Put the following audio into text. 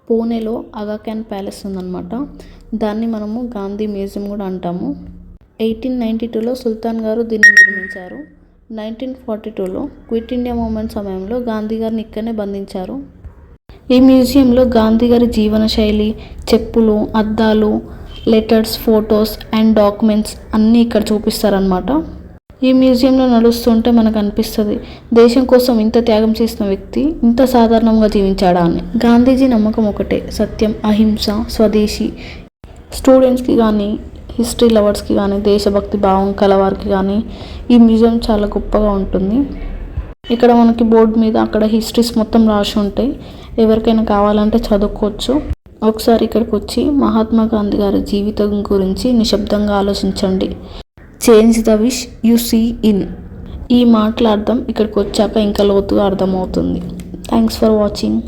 పూణేలో ఆగా ఖాన్ ప్యాలెస్ ఉందన్నమాట. దాన్ని మనము గాంధీ మ్యూజియం కూడా అంటాము. 1892లో సుల్తాన్ గారు దీన్ని నిర్మించారు. 1942లో క్విట్ ఇండియా మూమెంట్ సమయంలో గాంధీ గారిని ఇక్కడనే బంధించారు. ఈ మ్యూజియంలో గాంధీ గారి జీవన శైలి, చెప్పులు, అద్దాలు, లెటర్స్, ఫొటోస్ అండ్ డాక్యుమెంట్స్ అన్నీ ఇక్కడ చూపిస్తారనమాట. ఈ మ్యూజియంలో నడుస్తుంటే మనకు అనిపిస్తుంది దేశం కోసం ఇంత త్యాగం చేసిన వ్యక్తి ఇంత సాధారణంగా జీవించాడా అని. గాంధీజీ నమ్మకం ఒకటే, సత్యం, అహింస, స్వదేశీ. స్టూడెంట్స్కి కానీ, హిస్టరీ లవర్స్కి కానీ, దేశభక్తి భావం కలవారికి కానీ ఈ మ్యూజియం చాలా గొప్పగా ఉంటుంది. ఇక్కడ మనకి బోర్డు మీద అక్కడ హిస్టరీస్ మొత్తం రాసి ఉంటాయి. ఎవరికైనా కావాలంటే చదువుకోవచ్చు. ఒకసారి ఇక్కడికి వచ్చి మహాత్మా గాంధీ గారి జీవితం గురించి నిశ్శబ్దంగా ఆలోచించండి. Change the wish you see in. ఈ మాటల అర్థం ఇక్కడికి వచ్చాక ఇంకా లోతుగా అర్థమవుతుంది. Thanks for watching.